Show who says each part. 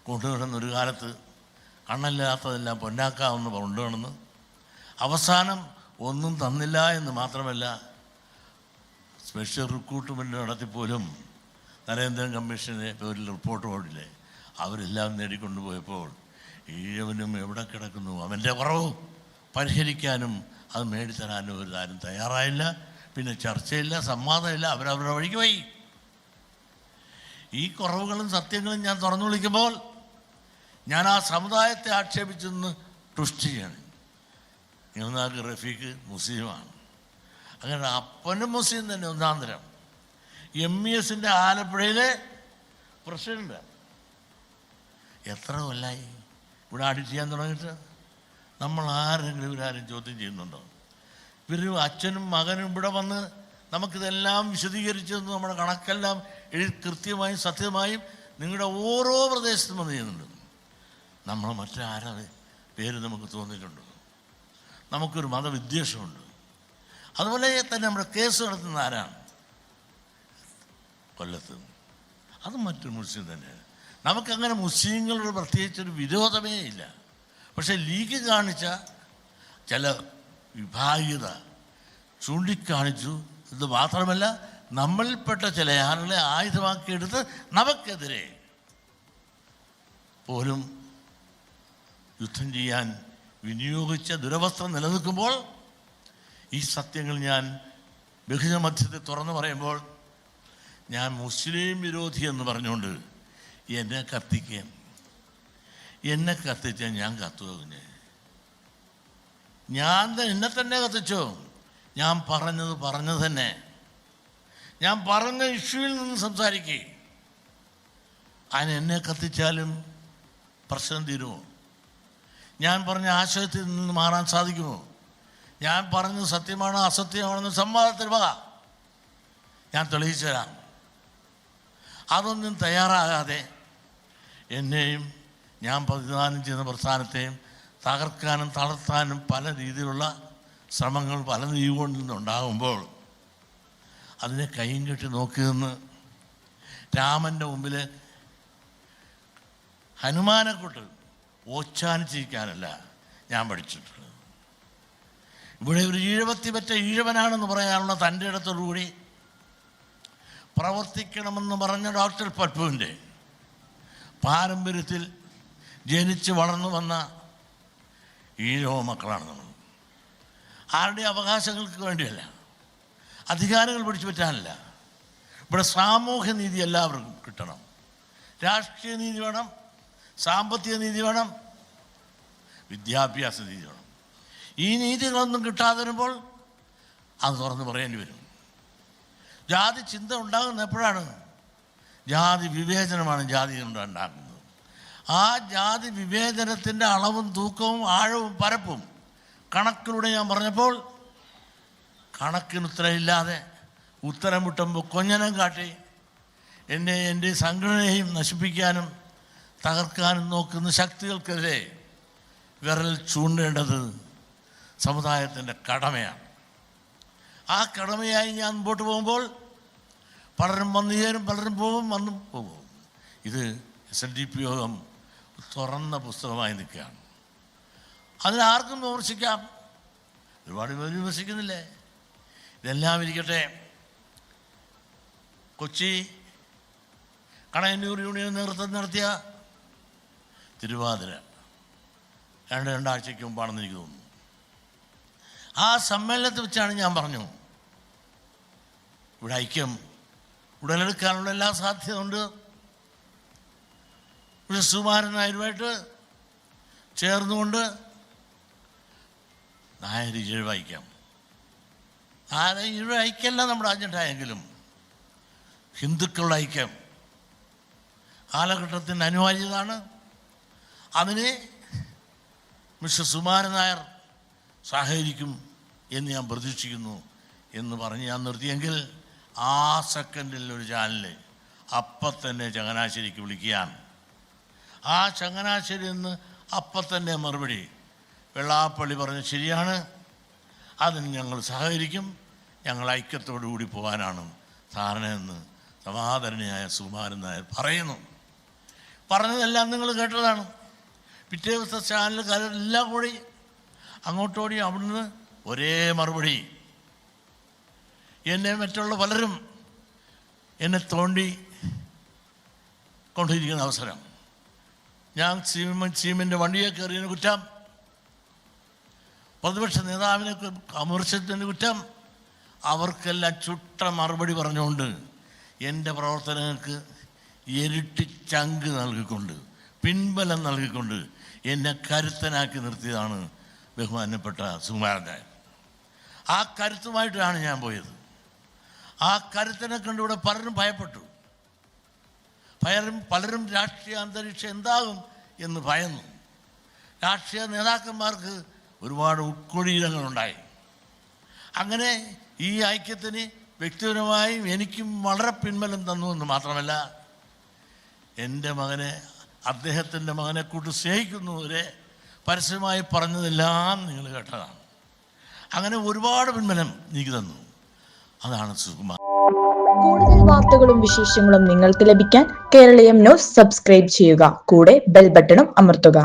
Speaker 1: കൊണ്ടുകിടന്നൊരു കാലത്ത് കണ്ണല്ലാത്തതെല്ലാം പൊന്നാക്കാമെന്ന് കൊണ്ടുകിടന്ന് അവസാനം ഒന്നും തന്നില്ല എന്ന് മാത്രമല്ല സ്പെഷ്യൽ റിക്രൂട്ട്മെൻറ്റ് നടത്തിപ്പോലും നരേന്ദ്രൻ കമ്മീഷൻ്റെ പേരിൽ റിപ്പോർട്ട് പോയില്ലേ, അവരെല്ലാം നേടിക്കൊണ്ടുപോയപ്പോൾ ഈഴവനും എവിടെ കിടക്കുന്നു, അവൻ്റെ കുറവ് പരിഹരിക്കാനും അത് മേടിത്തരാനും ആരും തയ്യാറായില്ല. പിന്നെ ചർച്ചയില്ല, സംവാദമില്ല, അവരവരുടെ വഴിക്ക് പോയി. ഈ കുറവുകളും സത്യങ്ങളും ഞാൻ തുറന്നു വിളിക്കുമ്പോൾ ഞാൻ ആ സമുദായത്തെ ആക്ഷേപിച്ചെന്ന് ട്വിസ്റ്റ് ചെയ്യണം. ഞങ്ങൾക്ക് റഫീഖ് മുസ്ലിമാണ്, അങ്ങനെ അപ്പനും മുസ്ലിം തന്നെ ഒന്നാം തരം. MESൻ്റെ ആലപ്പുഴയിലെ പ്രസിഡന്റ് എത്ര കൊല്ലായി ഇവിടെ ആഡിറ്റ് ചെയ്യാൻ തുടങ്ങിയിട്ട്? നമ്മൾ ആരെങ്കിലും ഇവരാരും ചോദ്യം ചെയ്യുന്നുണ്ടോ? ഇവർ അച്ഛനും മകനും ഇവിടെ വന്ന് നമുക്കിതെല്ലാം വിശദീകരിച്ചെന്ന് നമ്മുടെ കണക്കെല്ലാം കൃത്യമായും സത്യമായും നിങ്ങളുടെ ഓരോ പ്രദേശത്തും വന്ന് ചെയ്യുന്നുണ്ട്. നമ്മൾ മറ്റാരാ പേര് നമുക്ക് തോന്നിയിട്ടുണ്ടോ? നമുക്കൊരു മതവിദ്വേഷമുണ്ട്. അതുപോലെ തന്നെ നമ്മുടെ കേസ് നടത്തുന്ന ആരാണ്? കൊല്ലത്ത്, അത് മറ്റൊരു മുസ്ലിം തന്നെയാണ്. നമുക്കങ്ങനെ മുസ്ലിങ്ങളോട് പ്രത്യേകിച്ചൊരു വിരോധമേ ഇല്ല. പക്ഷേ ലീഗ് കാണിച്ച ചില വിഭാഗീയത ചൂണ്ടിക്കാണിച്ചു. ഇത് മാത്രമല്ല, നമ്മളിൽപ്പെട്ട ചില ആളുകളെ ആയുധമാക്കിയെടുത്ത് നമുക്കെതിരെ പോലും യുദ്ധം ചെയ്യാൻ വിനിയോഗിച്ച ദുരവസ്ഥ നിലനിൽക്കുമ്പോൾ ഈ സത്യങ്ങൾ ഞാൻ ബഹുജന മധ്യത്തിൽ തുറന്നു പറയുമ്പോൾ ഞാൻ മുസ്ലിം വിരോധി എന്ന് പറഞ്ഞുകൊണ്ട് എന്നെ കത്തിക്കാൻ, എന്നെ കത്തിച്ചാൽ ഞാൻ കത്തുവോ? ഞാൻ എന്നെ തന്നെ കത്തിച്ചോ? ഞാൻ പറഞ്ഞത് തന്നെ, ഞാൻ പറഞ്ഞ ഇഷ്യൂവിൽ നിന്ന് സംസാരിക്കേ. അതിന് എന്നെ കത്തിച്ചാലും പ്രശ്നം തീരുമോ? ഞാൻ പറഞ്ഞ ആശയത്തിൽ നിന്ന് മാറാൻ സാധിക്കുമോ? ഞാൻ പറഞ്ഞത് സത്യമാണോ അസത്യമാണെന്ന് സംവാദത്തിൽ ഞാൻ തെളിയിച്ചു തരാം. അതൊന്നും തയ്യാറാകാതെ എന്നെയും ഞാൻ പ്രതിദാനം ചെയ്യുന്ന പ്രസ്ഥാനത്തെയും തകർക്കാനും തളർത്താനും പല രീതിയിലുള്ള ശ്രമങ്ങൾ പല രീതികളിൽ നിന്നുണ്ടാകുമ്പോൾ അതിനെ കൈയും കെട്ടി നോക്കി നിന്ന് രാമൻ്റെ മുമ്പിൽ ഹനുമാനെക്കൊണ്ട് ഓച്ചാനിച്ചിരിക്കാനല്ല ഞാൻ പഠിച്ചിട്ടുള്ളത്. ഇവിടെ ഒരു ഈഴവത്തിപറ്റ ഈഴവനാണെന്ന് പറയാനുള്ള തൻ്റെ ഇടത്തോടുകൂടി പ്രവർത്തിക്കണമെന്ന് പറഞ്ഞ ഡോക്ടർ പൽപ്പുവിൻ്റെ പാരമ്പര്യത്തിൽ ജനിച്ച് വളർന്നു വന്ന ഈഴവ മക്കളാണ് നമ്മൾ. ആരുടെ അവകാശങ്ങൾക്ക് വേണ്ടിയല്ല, അധികാരങ്ങൾ പിടിച്ചു പറ്റാനല്ല. ഇവിടെ സാമൂഹ്യ നീതി എല്ലാവർക്കും കിട്ടണം, രാഷ്ട്രീയ നീതി വേണം, സാമ്പത്തിക നീതി വേണം, വിദ്യാഭ്യാസ നീതി വേണം. ഈ നീതികളൊന്നും കിട്ടാതെ വരുമ്പോൾ അത് തുറന്ന് പറയേണ്ടി വരും. ജാതി ചിന്ത ഉണ്ടാകുന്ന എപ്പോഴാണ്? ജാതി വിവേചനമാണ് ജാതി ഉണ്ടാക്കുന്നത്. ആ ജാതി വിവേചനത്തിൻ്റെ അളവും തൂക്കവും ആഴവും പരപ്പും കണക്കിലൂടെ ഞാൻ പറഞ്ഞപ്പോൾ കണക്കിന് ഉത്തരമില്ലാതെ ഉത്തരം മുട്ടുമ്പോൾ കൊഞ്ഞനം കാട്ടി എന്നെ എൻ്റെ സംഘടനയെയും നശിപ്പിക്കാനും തകർക്കാനും നോക്കുന്ന ശക്തികൾക്കെതിരെ വിരൽ ചൂണ്ടേണ്ടത് സമുദായത്തിൻ്റെ കടമയാണ്. ആ കടമയായി ഞാൻ മുമ്പോട്ട് പോകുമ്പോൾ പലരും വന്നു ചേരും, പലരും പോകും, വന്നും പോകും. ഇത് SNDP യോഗം തുറന്ന പുസ്തകമായി നിൽക്കുകയാണ്. അതിലാർക്കും വിമർശിക്കാം, ഒരുപാട് പേര് വിമർശിക്കുന്നില്ലേ. ഇതെല്ലാം ഇരിക്കട്ടെ. കൊച്ചി കണയന്നൂർ യൂണിയൻ നേതൃത്വം നടത്തിയ തിരുവാതിര രണ്ടാഴ്ചയ്ക്ക് മുമ്പാണെന്ന് എനിക്ക് തോന്നുന്നു. ആ സമ്മേളനത്തിൽ വെച്ചാണ് ഞാൻ പറഞ്ഞു, ഇവിടെ ഐക്യം ഉടലെടുക്കാനുള്ള എല്ലാ സാധ്യതയുണ്ട്. ഇവിടെ സുകുമാരൻ നായരുമായിട്ട് ചേർന്നുകൊണ്ട് നായർ ഈഴവ ഐക്യം, ഈഴവ ഐക്യമല്ല നമ്മുടെ അജണ്ടയെങ്കിലും ഹിന്ദുക്കളുടെ ഐക്യം കാലഘട്ടത്തിന് അനിവാര്യതാണ്. അതിന് മിസ്റ്റർ സുകുമാരൻ നായർ സഹകരിക്കും എന്ന് ഞാൻ പ്രതീക്ഷിക്കുന്നു എന്ന് പറഞ്ഞ് ഞാൻ നിർത്തിയെങ്കിൽ ആ സെക്കൻഡിൽ ഒരു ചാനൽ അപ്പം തന്നെ ചങ്ങനാശ്ശേരിക്ക് വിളിക്കുകയാണ്. ആ ചങ്ങനാശ്ശേരി നിന്ന് അപ്പം തന്നെ മറുപടി, വെള്ളാപ്പള്ളി പറഞ്ഞ് ശരിയാണ്, അതിന് ഞങ്ങൾ സഹകരിക്കും, ഞങ്ങൾ ഐക്യത്തോടു കൂടി പോകാനാണ് ധാരണയെന്ന് സമാദരണീയായ സുകുമാരൻ നായർ പറയുന്നു. പറഞ്ഞതെല്ലാം നിങ്ങൾ കേട്ടതാണ്. പിറ്റേ ദിവസം ചാനലുകാരെല്ലാം കൂടി അങ്ങോട്ടോടി അവിടുന്ന് ഒരേ മറുപടി. എന്നെ മറ്റുള്ള പലരും എന്നെ തോണ്ടി കൊണ്ടിരിക്കുന്ന അവസരം, ഞാൻ സീമിൻ്റെ വണ്ടിയെ കയറിയതിന് കുറ്റം, പ്രതിപക്ഷ നേതാവിനെ അമർശത്തിന് കുറ്റം, അവർക്കെല്ലാം ചുട്ട മറുപടി പറഞ്ഞുകൊണ്ട് എൻ്റെ പ്രവർത്തനങ്ങൾക്ക് ഇരട്ടി ചങ്ക് നൽകിക്കൊണ്ട്, പിൻബലം നൽകിക്കൊണ്ട് എന്നെ കരുത്തനാക്കി നിർത്തിയതാണ് ബഹുമാനപ്പെട്ട സുകുമാരൻ നായർ. ആ കരുത്തുമായിട്ടാണ് ഞാൻ പോയത്. ആ കരുത്തിനെ കണ്ടിവിടെ പലരും ഭയപ്പെട്ടു. പലരും രാഷ്ട്രീയ അന്തരീക്ഷം എന്താകും എന്ന് ഭയന്നു. രാഷ്ട്രീയ നേതാക്കന്മാർക്ക് ഒരുപാട് ഉൾക്കൊഴിയിടങ്ങളുണ്ടായി. അങ്ങനെ ഈ ഐക്യത്തിന് വ്യക്തിപരമായും എനിക്കും വളരെ പിൻബലം തന്നു എന്ന് മാത്രമല്ല, എൻ്റെ മകനെ, അദ്ദേഹത്തിൻ്റെ മകനെ കൂട്ട് സ്നേഹിക്കുന്നവരെ പരസ്യമായി പറഞ്ഞതെല്ലാം നിങ്ങൾ കേട്ടതാണ്. അങ്ങനെ ഒരുപാട് പിൻബലം എനിക്ക് തന്നു. അതാണ് സുകുമാർ.
Speaker 2: കൂടുതൽ വാർത്തകളും വിശേഷങ്ങളും നിങ്ങൾക്ക് ലഭിക്കാൻ കേരളീയം ന്യൂസ് സബ്സ്ക്രൈബ് ചെയ്യുക. കൂടെ ബെൽ ബട്ടണും അമർത്തുക.